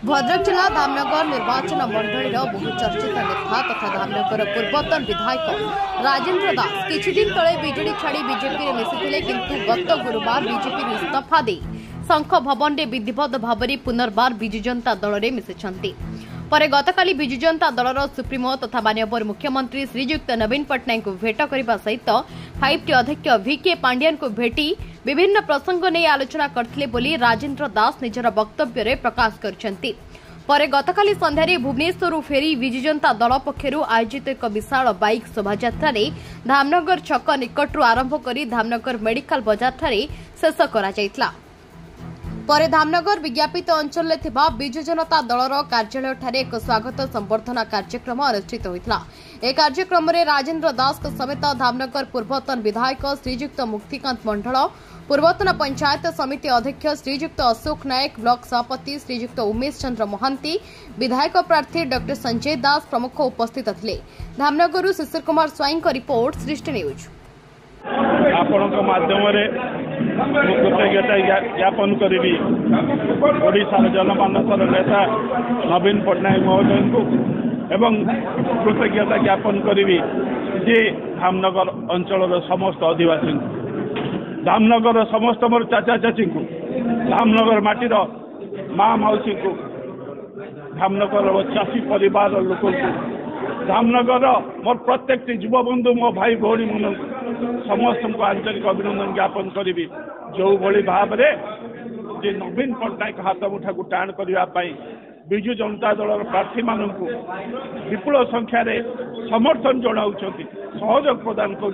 भद्रक जिला धामनगर निर्वाचन मंडल बहुचर्चित नेता तथा धामनगर पूर्वतन विधायक राजेन्द्र दास किछि दिन तले बीजेडी छाड़ी बीजेपी में मिसिथिले किंतु गत गुरुवार बीजेपी इस्तीफा दे शंख भवन में विधिवत भाव में पुनर्बार विजु जनता दल में मिशिछंती। परे गतकाली विजु जनता दलर सुप्रीमो तथा माननीय मुख्यमंत्री श्रीजुक्त नवीन पट्टनायक को भेट करने सहित 5T अध्यक्ष VK पांडियन को भेटी विभिन्न प्रसंग नहीं आलोचना करथिले बोली राजेन्द्र दास निजर वक्तव्य प्रकाश करछंती। परे गतकाली संध्यारे भुवनेश्वर फेरी विजु जनता दल पक्षरु आयोजित एक विशाल बाइक शोभायात्रा धामनगर छक निकटरू आरंभ कर धामनगर मेडिकल बजार ठारे शेष करा जायतिला। परे धामनगर विज्ञापित अंचल विजु जनता दलर कार्यालय ठारे एक स्वागत संबर्धना कार्यक्रम अनुष्ठित होता। ए कार्यक्रम में राजेन्द्र दास समेत धामनगर पूर्वतन विधायक श्रीजुक्त मुक्तिकांत मंडल, पूर्वतन पंचायत समिति अध्यक्ष श्रीजुक्त अशोक नायक, ब्लॉक सभापति श्रीजुक्त उमेश चंद्र महांती, विधायक प्रार्थी डॉ संजय दास प्रमुख उपस्थित थे। धामनगर शिशिर कुमार स्वाई का रिपोर्ट, सृष्टि न्यूज। आपणक माध्यम कृतज्ञता ज्ञापन करी ओडिशा जनमानसर नेता नवीन पट्टनायक महोदय को एवं कृतज्ञता ज्ञापन करी जे धामनगर अंचल समस्त आदिवासी धामनगर समस्त मोर चाचा चाची को धामनगर माटीर माँ मौसी को धामनगर चाषी परिवार लोक को धामनगर मोर प्रत्येक युवबंधु मो भाई भौणी मन समस्त को आंतरिक अभिनंदन ज्ञापन करी जो भली भाव जे नवीन पट्टनायक हाथ मुठा को टाण करने विजु जनता दल प्रार्थी मानक विपुल संख्यार समर्थन जनाऊँ सहयोग प्रदान कर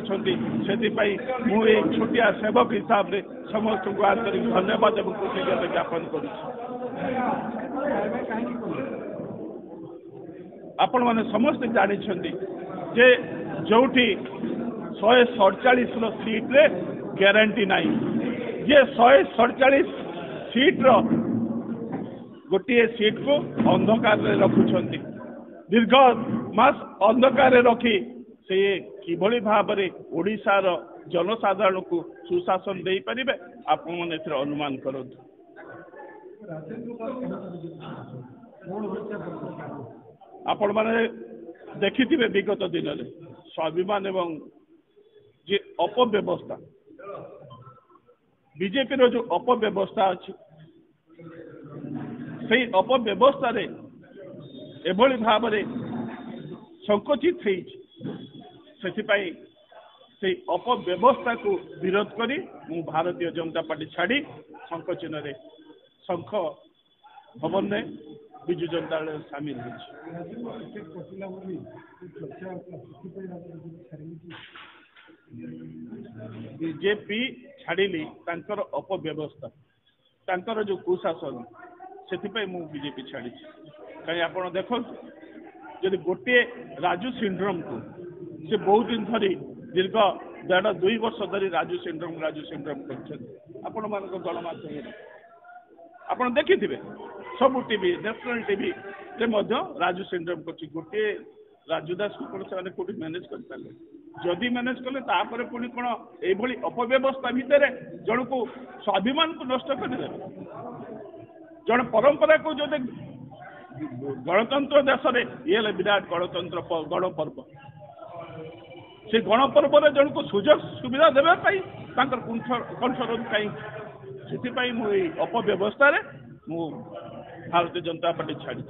छोटिया सेवक हिसाब से समस्त को आंतरिक धन्यवाद और कृतज्ञता ज्ञापन कर आपण मैंने समस्त जानी जे जोठी 147 सीट रे ग्यारंटी नाई ये 147 सीट रो गोटे सीट को अंधकार रखुंट दीर्घ मास अंधकार रखी से किभली भाव में ओडिशार जनसाधारण को सुशासन दे पारे आपण मैंने अनुमान करूँ। आपण मैंने देखि विगत दिन में स्वाभिमान एवं जे अपव्यवस्था बीजेपी रो जो अपव्यवस्था अच्छी से अपव्यवस्था एभली भाव में संकुचित से अपव्यवस्था को विरोध करी मु भारतीय जनता पार्टी छाड़ी शंख चिन्ह शंख भवन में विजु जनता दल सामिल बीजेपी छाड़ी अपव्यवस्था तांकर जो कुशासन से मु बीजेपी छाड़ी कहीं आप देखो जब गोटे राजू सिंड्रोम को से बहुत दिन धरी दीर्घ 1.5-2 वर्ष धरी राजू सिंड्रोम कर गणमाध्यम आप देखि सब TV national TV Raju syndrome कर गोटे राजू दास को कौटी मैनेज कर जदि मैनेज कले तापर पुणी कौन ये अपव्यवस्था भितर जन को स्वाभिमान को नष्ट कर जन परंपरा को जो गणतंत्र देश में ये विराट गणतंत्र गणपर्व से गणपर्व जन को सुजोग सुविधा देवाई कंठरोध कहीं मुझे अपव्यवस्था मु भारतीय जनता पार्टी छाड़ी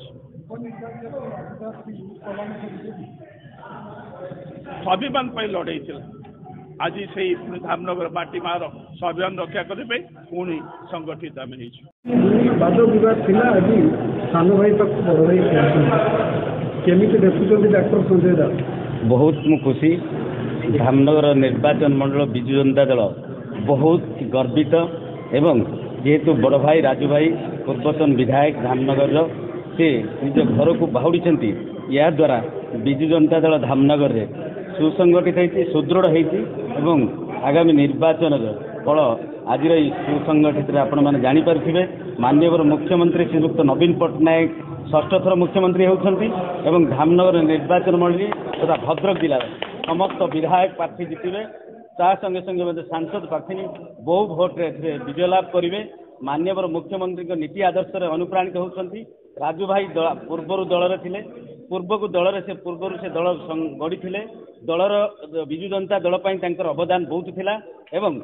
स्वाभिमान लड़े आज से धामनगर माटी मार स्वाभिमान रक्षा करने पुणी संगठित आम वाद विवाद थिला आज सान भाई तक बड़ भाई केमी देखुं डॉक्टर संजय दास बहुत मु खुशी धामनगर निर्वाचन मंडल विजु जनता दल बहुत गर्वित एवं जेहेतु बड़ भाई राजू भाई पूर्वतन विधायक धामनगर से निज घर को बाहुड़ी या द्वारा विजु जनता दल धामनगर रे सुसंगठित होती सुदृढ़ होती आगामी निर्वाचन फल आज सुसंगठित आपण मैंने जानीपारे माननीय मुख्यमंत्री श्रीयुक्त नवीन पट्टनायक 6ठ थर मुख्यमंत्री होती धामनगर निर्वाचन मंडली तथा भद्रक जिलार समस्त विधायक प्रार्थी जीतवे ता संगे संगे सांसद प्रार्थी बहु भोट्रे विजय लाभ करेंगे माननीय मुख्यमंत्री नीति आदर्श अनुप्राणित होती। राजू भाई पूर्वर दल थे पूर्व दल से पूर्व से दल गढ़ी दलर विजु जनता दल अवदान बहुत थिला एवं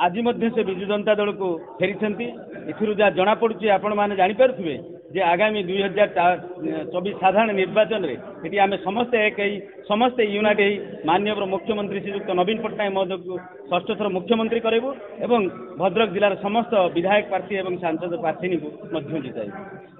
आज से विजु जनता दल को फेरी जहाँ जना पड़ुछि आपण माने जानि पारुथिबे जे आगामी 2024 साधारण निर्वाचन में आम समस्ते एक समस्ते यूनाइट माननीय मुख्यमंत्री श्रीयुक्त नवीन पट्टनायक महोदय को षष्ठ थर मुख्यमंत्री करेबू एवं भद्रक जिलार समस्त विधायक प्रार्थी एवं सांसद प्रार्थी को जिताइबू।